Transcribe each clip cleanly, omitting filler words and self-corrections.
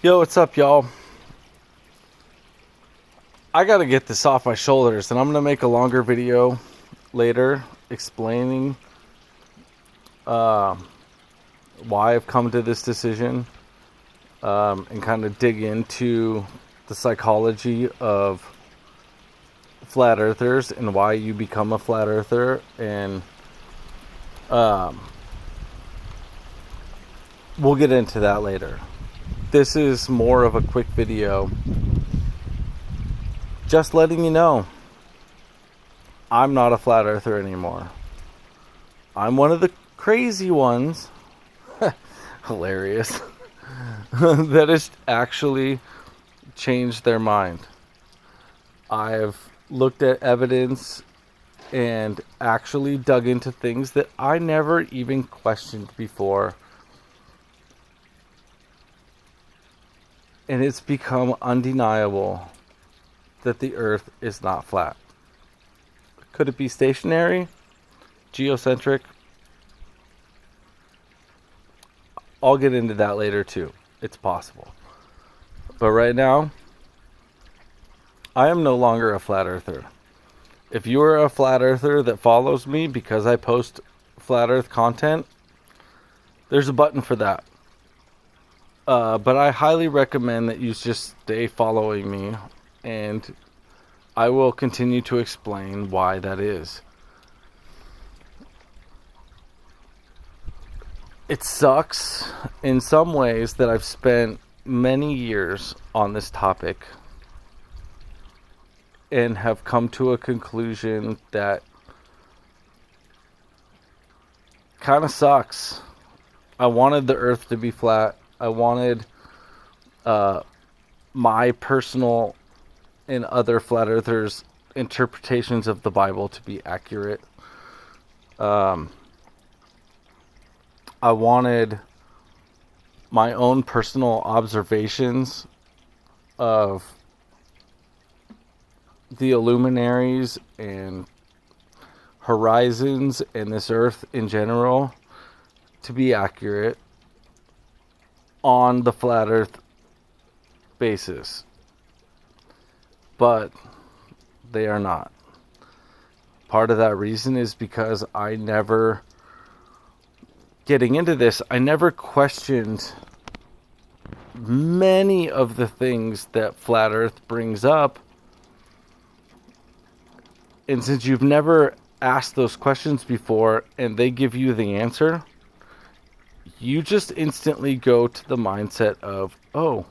Yo, what's up, y'all? I gotta get this off my shoulders, and I'm gonna make a longer video later explaining why I've come to this decision, and kind of dig into the psychology of flat earthers and why you become a flat earther, and we'll get into that later. This is more of a quick video just letting you know I'm not a flat earther anymore. I'm one of the crazy ones hilarious that has actually changed their mind. I've looked at evidence and actually dug into things that I never even questioned before. And it's become undeniable that the Earth is not flat. Could it be stationary? Geocentric? I'll get into that later too. It's possible. But right now, I am no longer a flat earther. If you are a flat earther that follows me because I post flat earth content, there's a button for that. But I highly recommend that you just stay following me, and I will continue to explain why that is. It sucks in some ways that I've spent many years on this topic and have come to a conclusion that kind of sucks. I wanted the Earth to be flat. I wanted my personal and other flat earthers' interpretations of the Bible to be accurate. I wanted my own personal observations of the luminaries and horizons and this Earth in general to be accurate on the flat earth basis, but they are not. Part of that reason is because I never questioned many of the things that flat earth brings up. And since you've never asked those questions before and they give you the answer, you just instantly go to the mindset of, oh,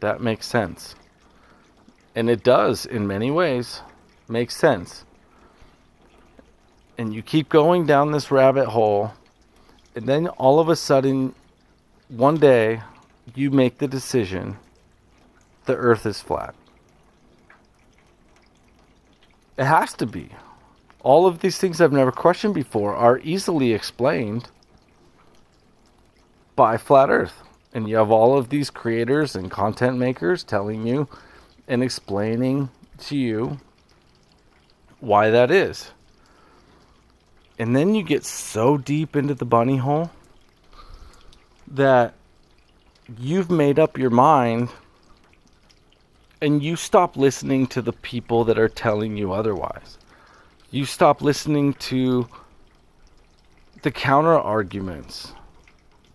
that makes sense. And it does, in many ways, make sense. And you keep going down this rabbit hole, and then all of a sudden, one day, you make the decision, the Earth is flat. It has to be. All of these things I've never questioned before are easily explained by flat earth. And you have all of these creators and content makers telling you and explaining to you why that is. And then you get so deep into the bunny hole that you've made up your mind and you stop listening to the people that are telling you otherwise. You stop listening to the counter arguments.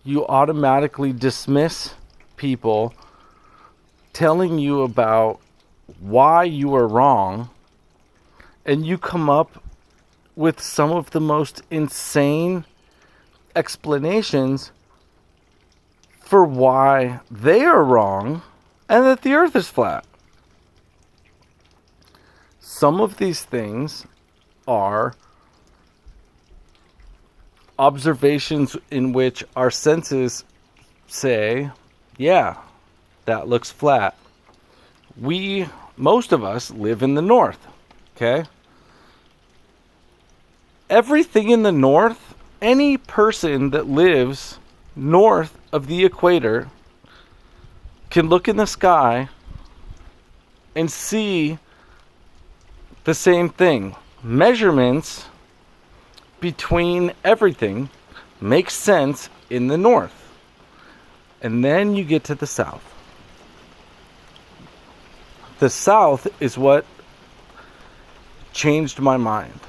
You automatically dismiss people telling you about why you are wrong, and you come up with some of the most insane explanations for why they are wrong and that the Earth is flat. Some of these things are observations in which our senses say, yeah, that looks flat. Most of us live in the north, okay? Everything in the north, any person that lives north of the equator can look in the sky and see the same thing. Measurements between everything makes sense in the north. And then you get to the south. The South is what changed my mind,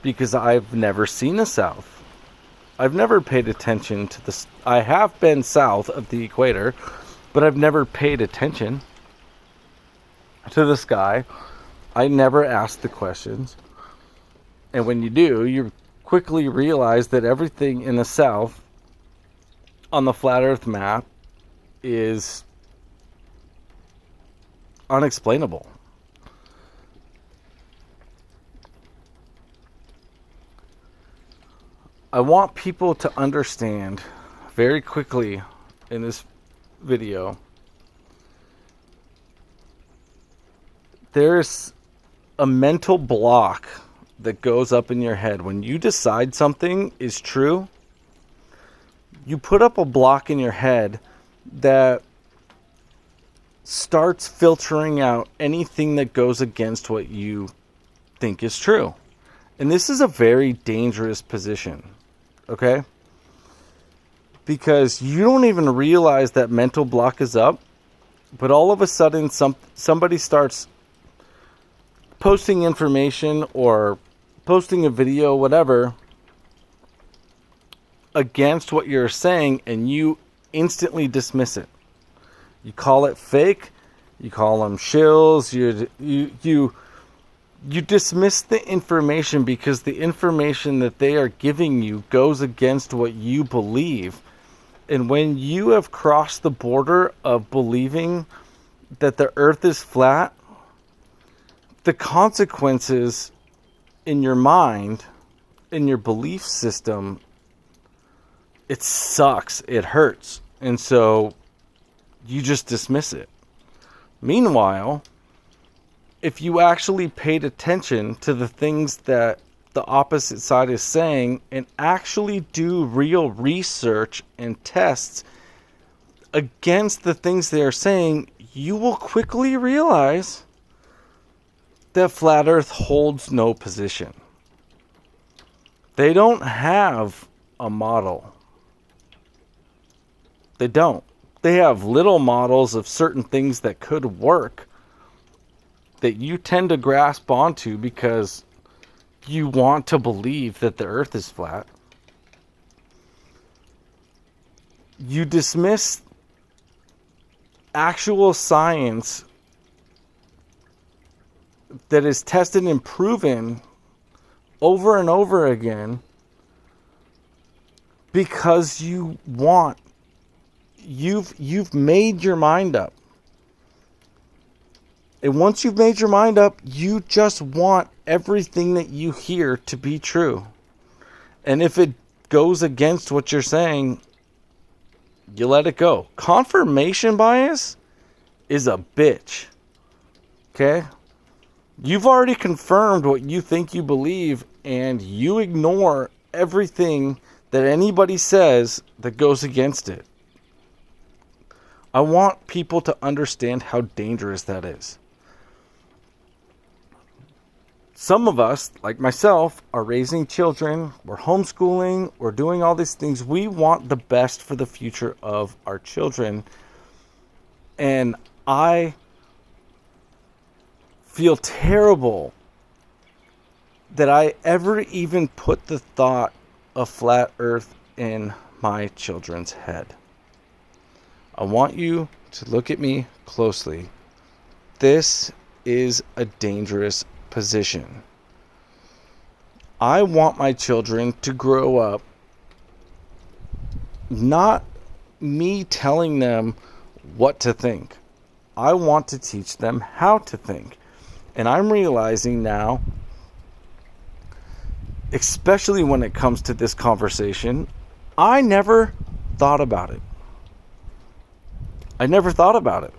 because I've never seen the South. I've never paid attention to this. I have been south of the equator, but I've never paid attention to the sky. I never asked the questions. And when you do, you quickly realize that everything in the South on the flat Earth map is unexplainable. I want people to understand very quickly in this video, there's a mental block that goes up in your head. When you decide something is true, you put up a block in your head that starts filtering out anything that goes against what you think is true. And this is a very dangerous position, okay? Because you don't even realize that mental block is up, but all of a sudden somebody starts posting information or posting a video, whatever, against what you're saying, and you instantly dismiss it. You call it fake. You call them shills. You dismiss the information because the information that they are giving you goes against what you believe. And when you have crossed the border of believing that the earth is flat, the consequences in your mind, in your belief system, it sucks. It hurts. And so you just dismiss it. Meanwhile, if you actually paid attention to the things that the opposite side is saying and actually do real research and tests against the things they are saying, you will quickly realize that Flat Earth holds no position. They don't have a model. They don't. They have little models of certain things that could work that you tend to grasp onto because you want to believe that the earth is flat. You dismiss actual science that is tested and proven over and over again because you've made your mind up. And once you've made your mind up, you just want everything that you hear to be true. And if it goes against what you're saying, you let it go. Confirmation bias is a bitch. Okay? You've already confirmed what you think you believe, and you ignore everything that anybody says that goes against it. I want people to understand how dangerous that is. Some of us, like myself, are raising children, we're homeschooling, we're doing all these things. We want the best for the future of our children. And I feel terrible that I ever even put the thought of flat earth in my children's head. I want you to look at me closely. This is a dangerous position. I want my children to grow up not me telling them what to think. I want to teach them how to think. And I'm realizing now, especially when it comes to this conversation, I never thought about it. I never thought about it.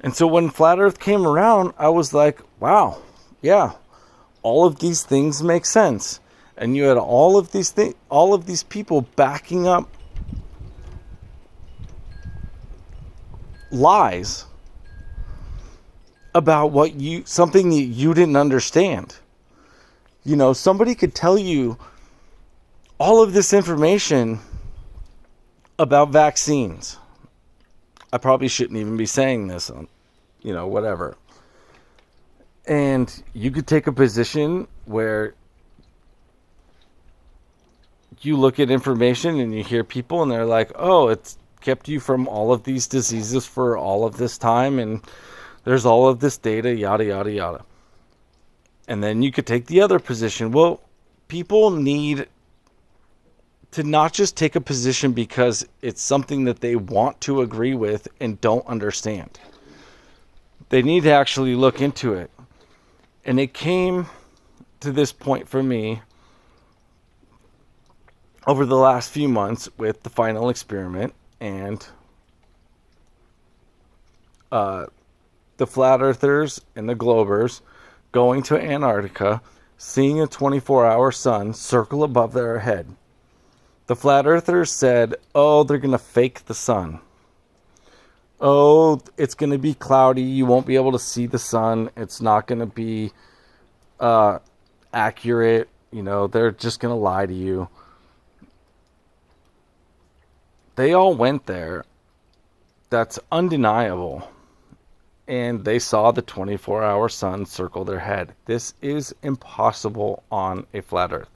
And so when Flat Earth came around, I was like, wow, yeah, all of these things make sense. And you had all of these people backing up lies about something that you didn't understand. You know, somebody could tell you all of this information about vaccines. I probably shouldn't even be saying this on, whatever. And you could take a position where you look at information and you hear people and they're like, oh, it's kept you from all of these diseases for all of this time, and there's all of this data, yada, yada, yada. And then you could take the other position. Well, people need to not just take a position because it's something that they want to agree with and don't understand. They need to actually look into it. And it came to this point for me over the last few months with the final experiment and the flat earthers and the globers going to Antarctica, seeing a 24-hour sun circle above their head. The flat earthers said, oh, they're going to fake the sun. Oh, it's going to be cloudy. You won't be able to see the sun. It's not going to be accurate. You know, they're just going to lie to you. They all went there. That's undeniable. And they saw the 24-hour sun circle their head. This is impossible on a flat earth.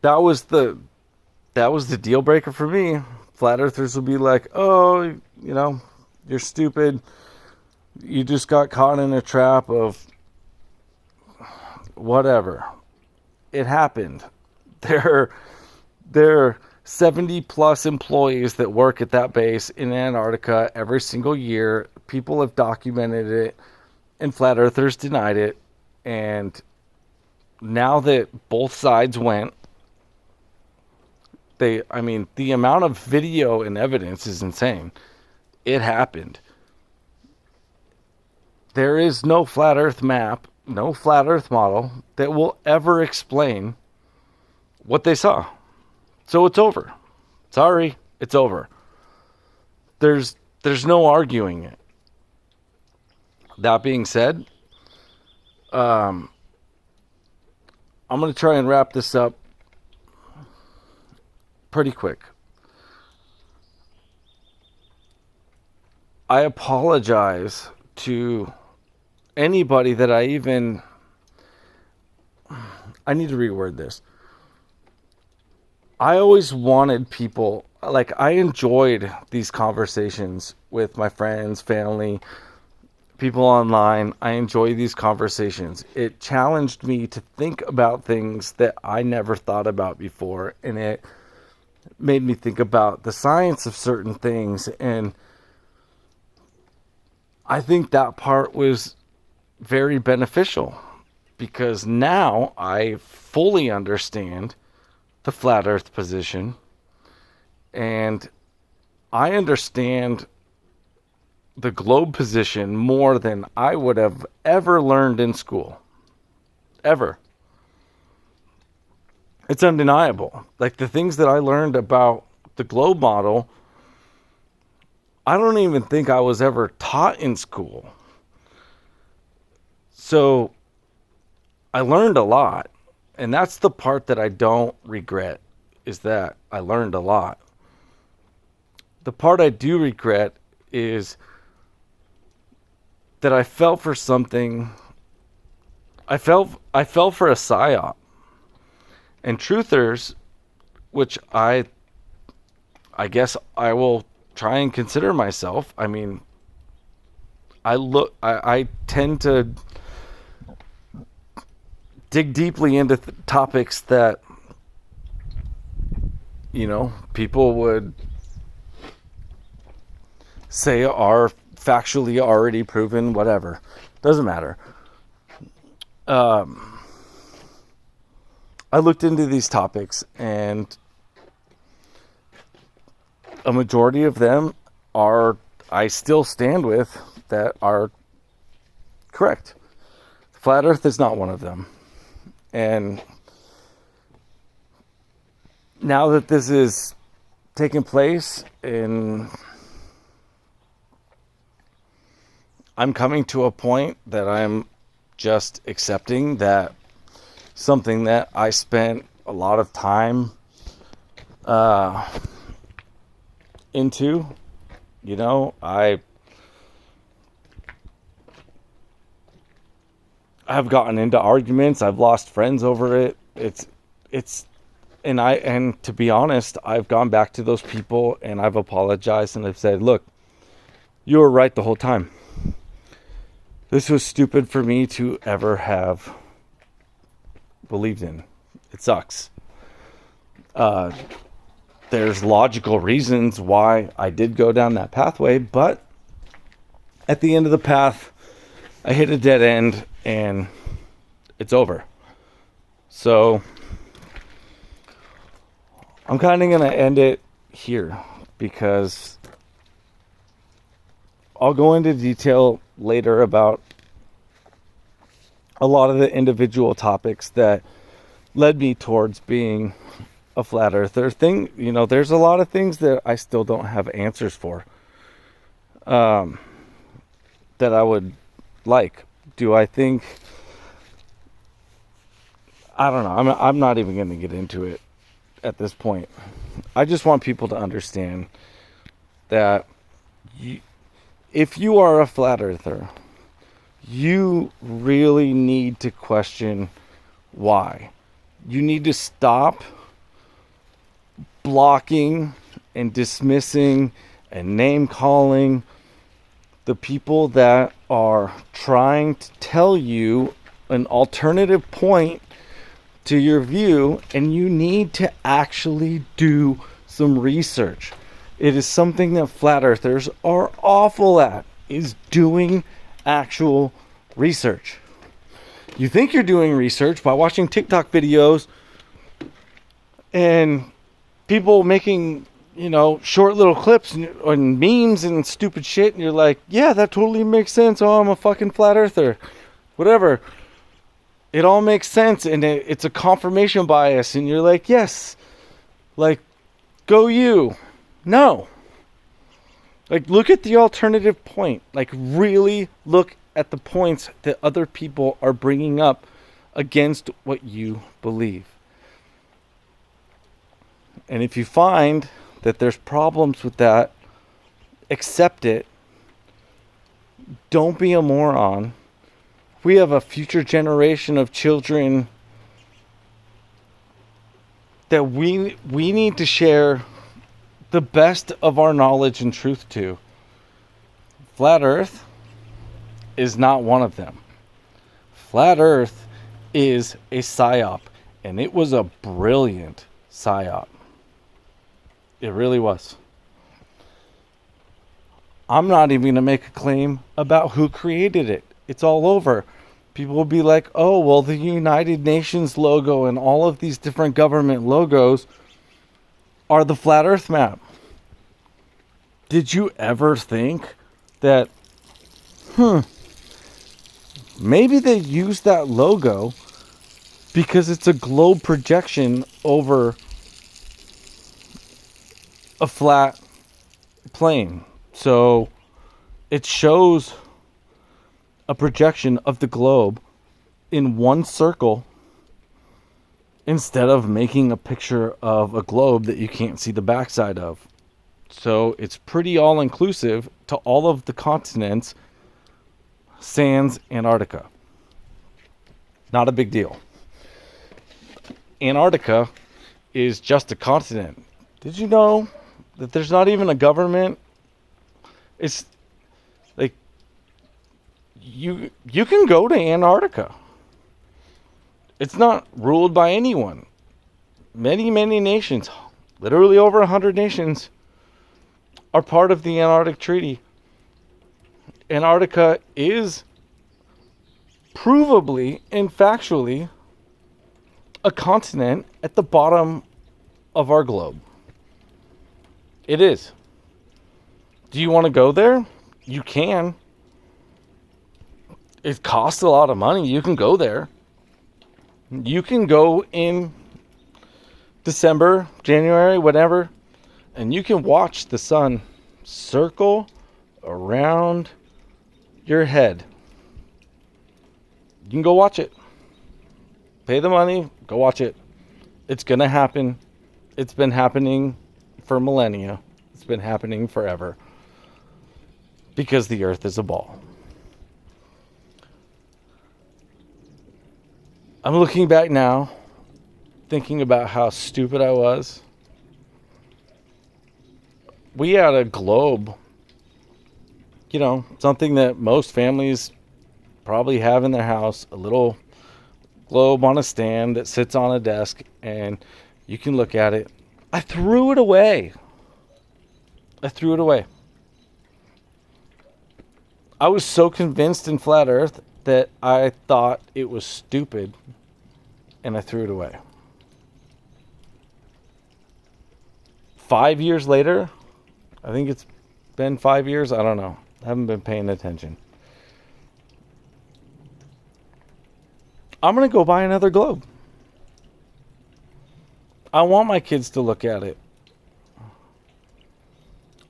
That was the deal breaker for me. Flat earthers would be like, oh, you know, you're stupid. You just got caught in a trap of whatever. It happened. There are 70 plus employees that work at that base in Antarctica every single year. People have documented it, and flat earthers denied it. And now that both sides went, the amount of video and evidence is insane. It happened. There is no flat earth map, no flat earth model that will ever explain what they saw. So it's over. Sorry, it's over. There's no arguing it. That being said, I'm going to try and wrap this up pretty quick. I apologize to anybody that I need to reword this. I always wanted people, like, I enjoyed these conversations with my friends, family, people online. I enjoy these conversations. It challenged me to think about things that I never thought about before, and it made me think about the science of certain things. And I think that part was very beneficial because now I fully understand the flat earth position, and I understand the globe position more than I would have ever learned in school. Ever. It's undeniable. Like, the things that I learned about the globe model, I don't even think I was ever taught in school. So I learned a lot. And that's the part that I don't regret, is that I learned a lot. The part I do regret is that I fell for something. I fell for a psyop. And truthers, which I guess I will try and consider myself. I mean, I tend to dig deeply into topics that, you know, people would say are factually already proven, whatever. Doesn't matter. I looked into these topics, and a majority of them I still stand with, that are correct. Flat Earth is not one of them. And now that this is taking place, and I'm coming to a point that I'm just accepting that something that I spent a lot of time into, you know, I've gotten into arguments. I've lost friends over it. And to be honest, I've gone back to those people and I've apologized and I've said, look, you were right the whole time. This was stupid for me to ever have believed in. It sucks. There's logical reasons why I did go down that pathway, but at the end of the path, I hit a dead end and it's over. So I'm kind of going to end it here because I'll go into detail later about a lot of the individual topics that led me towards being a flat earther thing. You know, there's a lot of things that I still don't have answers for, that I would like. Do I think, I don't know. I'm not even going to get into it at this point. I just want people to understand that if you are a flat earther, you really need to question why. You need to stop blocking and dismissing and name calling the people that are trying to tell you an alternative point to your view, and you need to actually do some research. It is something that flat earthers are awful at, is doing actual research. You think you're doing research by watching TikTok videos and people making, short little clips and memes and stupid shit, and you're like, yeah, that totally makes sense. Oh, I'm a fucking flat earther. Whatever. It all makes sense, and it's a confirmation bias, and you're like, yes. Like, go you. No. Like, look at the alternative point. Like, really look at the points that other people are bringing up against what you believe. And if you find that there's problems with that, accept it. Don't be a moron. We have a future generation of children that we need to share the best of our knowledge and truth to. Flat Earth is not one of them. Flat Earth is a psyop, and it was a brilliant psyop. It really was. I'm not even going to make a claim about who created it. It's all over. People will be like, oh, well, the United Nations logo and all of these different government logos are the flat earth map. Did you ever think that, maybe they used that logo because it's a globe projection over a flat plane. So it shows a projection of the globe in one circle instead of making a picture of a globe that you can't see the backside of. So it's pretty all-inclusive to all of the continents, sans Antarctica. Not a big deal. Antarctica is just a continent. Did you know that there's not even a government? It's like you can go to Antarctica. It's not ruled by anyone. Many nations, literally over 100 nations, are part of the Antarctic Treaty. Antarctica is provably and factually a continent at the bottom of our globe. It is. Do you want to go there? You can. It costs a lot of money. You can go there. You can go in December, January, whatever, and you can watch the sun circle around your head. You can go watch it. Pay the money, go watch it. It's going to happen. It's been happening for millennia. It's been happening forever. Because the earth is a ball. I'm looking back now, thinking about how stupid I was. We had a globe, something that most families probably have in their house, a little globe on a stand that sits on a desk, and you can look at it. I threw it away. I was so convinced in flat Earth that I thought it was stupid, and I threw it away. 5 years later, I think it's been 5 years. I don't know. I haven't been paying attention. I'm going to go buy another globe. I want my kids to look at it.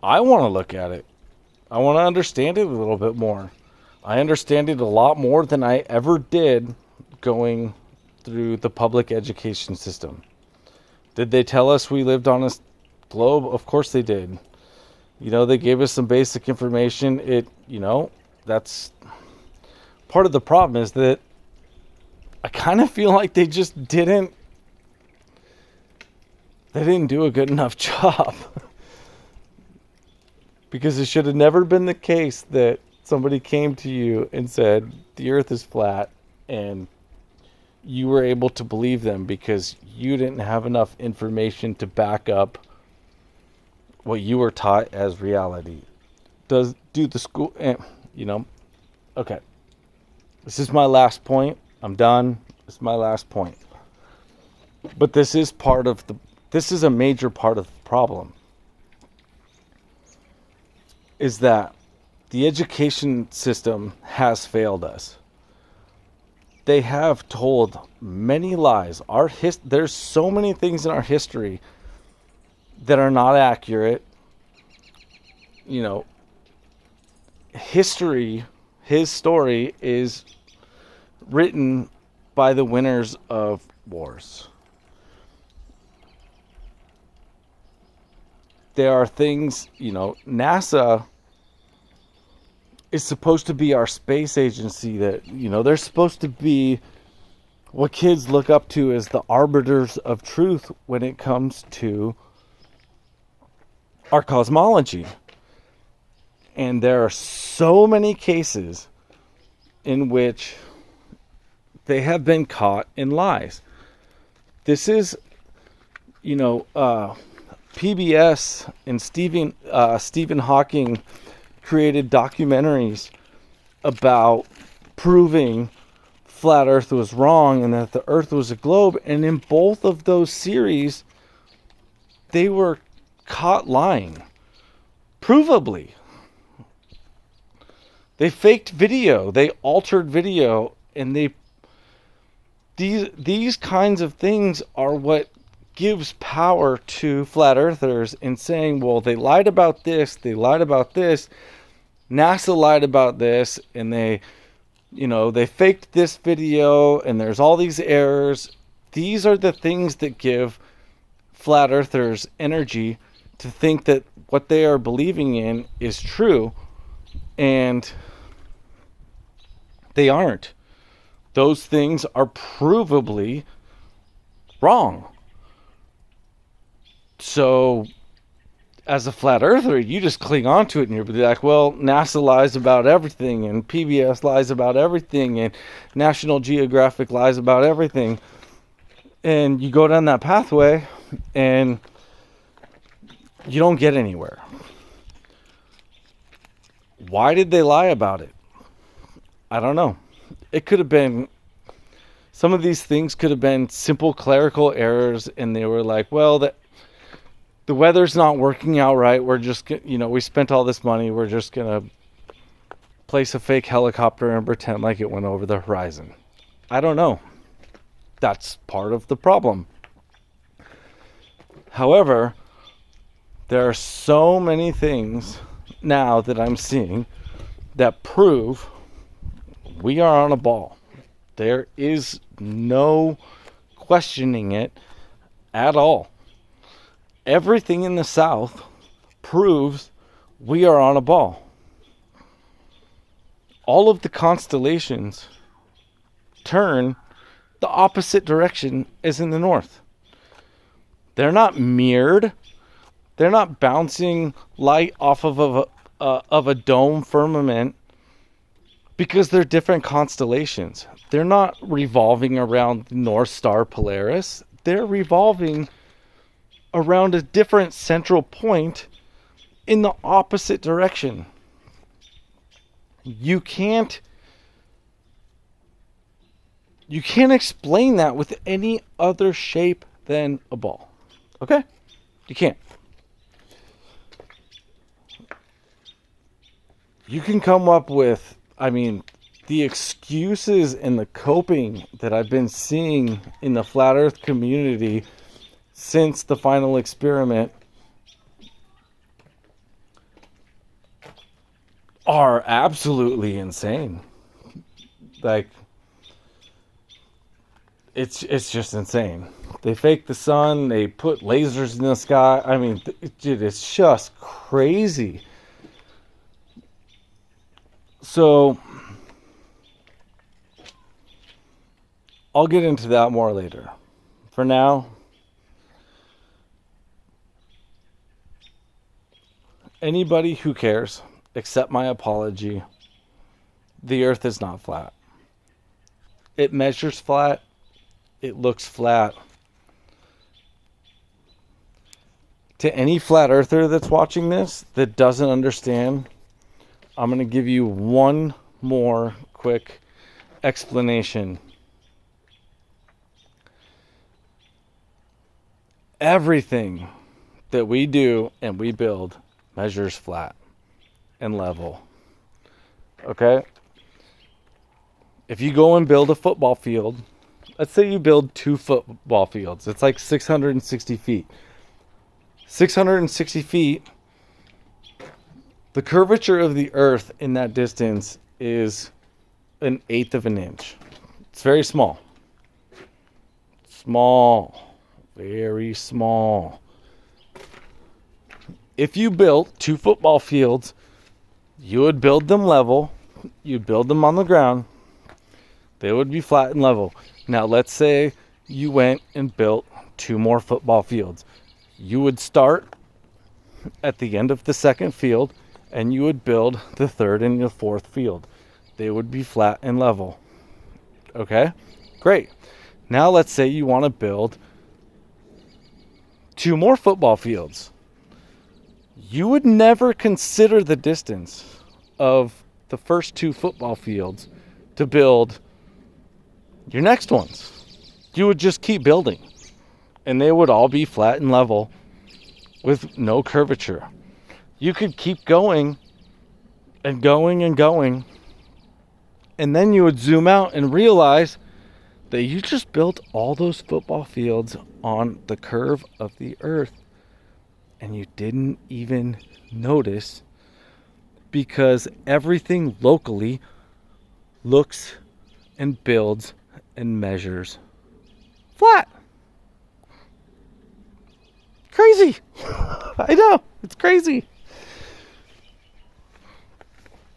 I want to look at it. I want to understand it a little bit more. I understand it a lot more than I ever did going through the public education system. Did they tell us we lived on a globe? Of course they did. They gave us some basic information. That's part of the problem, is that I kind of feel like they just didn't do a good enough job. Because it should have never been the case that somebody came to you and said the earth is flat, and you were able to believe them because you didn't have enough information to back up what you were taught as reality. Okay. This is my last point. I'm done. This is my last point. But this is a major part of the problem. Is that the education system has failed us. They have told many lies. There's so many things in our history that are not accurate. History, his story is written by the winners of wars. There are things, NASA is supposed to be our space agency that, they're supposed to be what kids look up to as the arbiters of truth when it comes to our cosmology. And there are so many cases in which they have been caught in lies. This is, PBS and Stephen Hawking created documentaries about proving flat Earth was wrong and that the Earth was a globe. And in both of those series, they were caught lying. Provably. They faked video. They altered video. And these kinds of things are what gives power to flat earthers in saying, well, they lied about this, NASA lied about this, and they faked this video, and there's all these errors. These are the things that give flat earthers energy to think that what they are believing in is true, and they aren't. Those things are provably wrong. So, as a flat earther, you just cling on to it and you're like, well, NASA lies about everything, and PBS lies about everything, and National Geographic lies about everything. And you go down that pathway and you don't get anywhere. Why did they lie about it? I don't know. It could have been, some of these things could have been simple clerical errors, and they were like, well, the weather's not working out right. We're just, we spent all this money. We're just going to place a fake helicopter and pretend like it went over the horizon. I don't know. That's part of the problem. However, there are so many things now that I'm seeing that prove we are on a ball. There is no questioning it at all. Everything in the South proves we are on a ball. All of the constellations turn the opposite direction as in the north. They're not mirrored. They're not bouncing light off of a dome firmament because they're different constellations. They're not revolving around the North Star Polaris. They're revolving around a different central point in the opposite direction. You can't explain that with any other shape than a ball. Okay? You can't. You can come up with, the excuses and the coping that I've been seeing in the flat earth community since the final experiment are absolutely insane. Like, it's just insane. They fake the sun, they put lasers in the sky. Dude, it's just crazy. So I'll get into that more later. For now, anybody who cares, accept my apology. The earth is not flat. It measures flat. It looks flat. To any flat earther that's watching this that doesn't understand, I'm going to give you one more quick explanation. Everything that we do and we build measures flat and level. Okay? If you go and build a football field, let's say you build 2 football fields. It's like 660 feet. 660 feet, the curvature of the earth in that distance is 1/8 of an inch. It's very small. Small. Very small. If you built 2 football fields, you would build them level. You'd build them on the ground. They would be flat and level. Now, let's say you went and built 2 more football fields. You would start at the end of the second field, and you would build the 3rd and the 4th field. They would be flat and level. Okay? Great. Now, let's say you want to build 2 more football fields. You would never consider the distance of the first 2 football fields to build your next ones. You would just keep building, and they would all be flat and level with no curvature. You could keep going and going and going, and then you would zoom out and realize that you just built all those football fields on the curve of the earth, and you didn't even notice because everything locally looks and builds and measures flat. Crazy. I know. It's crazy.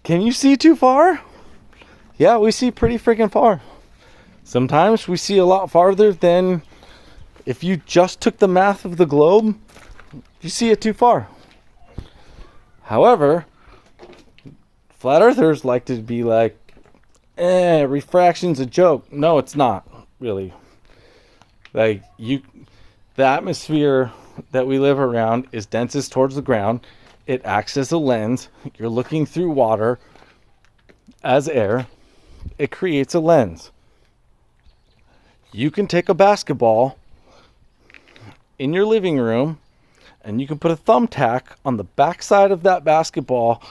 Can you see too far? Yeah, we see pretty freaking far. Sometimes we see a lot farther than if you just took the math of the globe, you see it too far. However, flat earthers like to be like, refraction's a joke. No, it's not, really. Like, the atmosphere that we live around is densest towards the ground. It acts as a lens. You're looking through water as air. It creates a lens. You can take a basketball in your living room and you can put a thumbtack on the backside of that basketball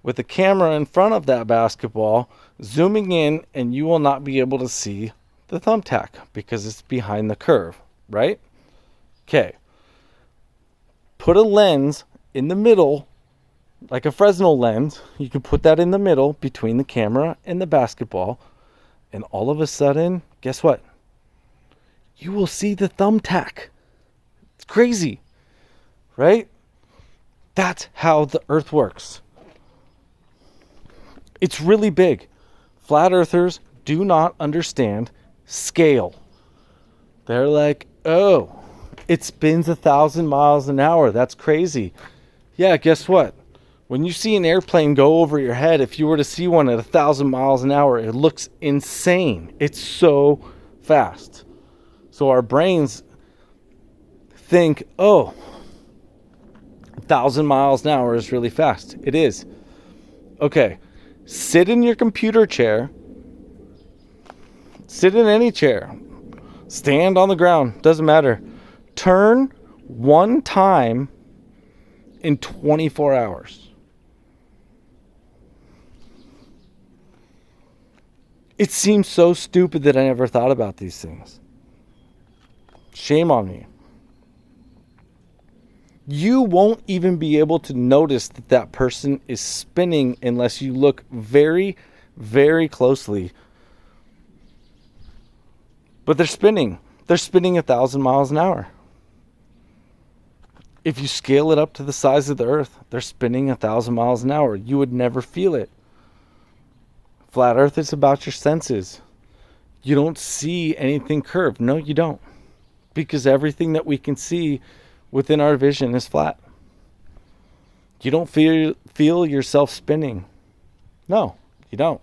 with a camera in front of that basketball, zooming in, and you will not be able to see the thumbtack because it's behind the curve, right? Okay. Put a lens in the middle, like a Fresnel lens. You can put that in the middle between the camera and the basketball, and all of a sudden, guess what? You will see the thumbtack. It's crazy, right? That's how the earth works. It's really big. Flat earthers do not understand scale. They're like, oh, it spins 1,000 miles an hour. That's crazy. Yeah, guess what? When you see an airplane go over your head, if you were to see one at 1,000 miles an hour, it looks insane. It's so fast. So our brains think, oh, 1,000 miles an hour is really fast. It is. Okay, sit in your computer chair. Sit in any chair. Stand on the ground. Doesn't matter. Turn one time in 24 hours. It seems so stupid that I never thought about these things. Shame on me. You won't even be able to notice that that person is spinning unless you look very, very closely. But they're spinning. They're spinning 1,000 miles an hour. If you scale it up to the size of the earth, they're spinning 1,000 miles an hour. You would never feel it. Flat earth is about your senses. You don't see anything curved. No, you don't. Because everything that we can see within our vision is flat. You don't feel yourself spinning. No, you don't.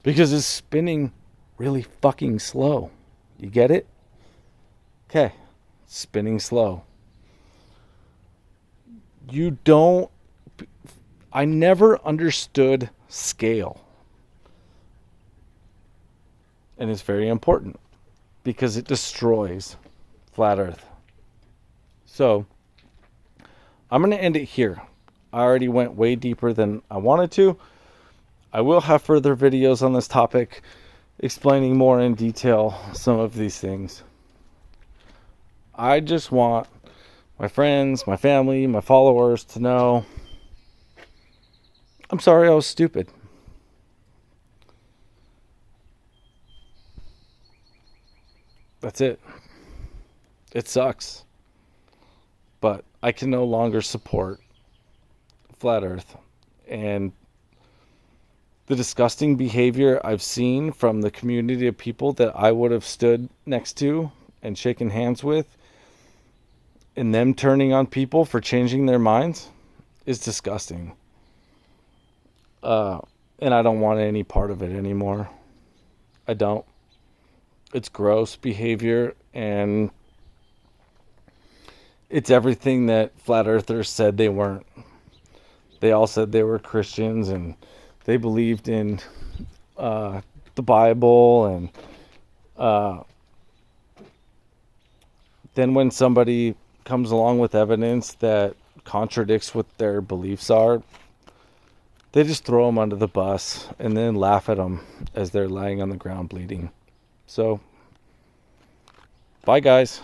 Because it's spinning really fucking slow. You get it? Okay. Spinning slow. I never understood scale. And it's very important because it destroys flat earth. So I'm going to end it here. I already went way deeper than I wanted to. I will have further videos on this topic explaining more in detail some of these things. I just want my friends, my family, my followers to know I'm sorry I was stupid. That's it. It sucks. But I can no longer support flat earth and the disgusting behavior I've seen from the community of people that I would have stood next to and shaken hands with, and them turning on people for changing their minds is disgusting. And I don't want any part of it anymore. I don't. It's gross behavior, and it's everything that flat earthers said they weren't. They all said they were Christians and they believed in the Bible, and then when somebody comes along with evidence that contradicts what their beliefs are, they just throw them under the bus and then laugh at them as they're lying on the ground bleeding. So, bye guys.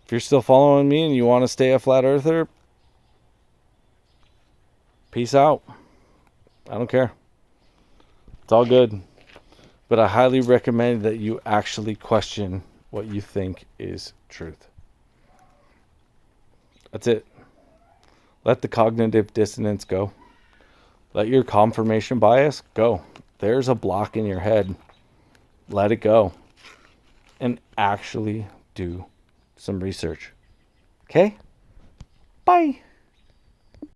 If you're still following me and you want to stay a flat earther, peace out. I don't care. It's all good. But I highly recommend that you actually question what you think is truth. That's it. Let the cognitive dissonance go. Let your confirmation bias go. There's a block in your head. Let it go. And actually do some research. Okay? Bye.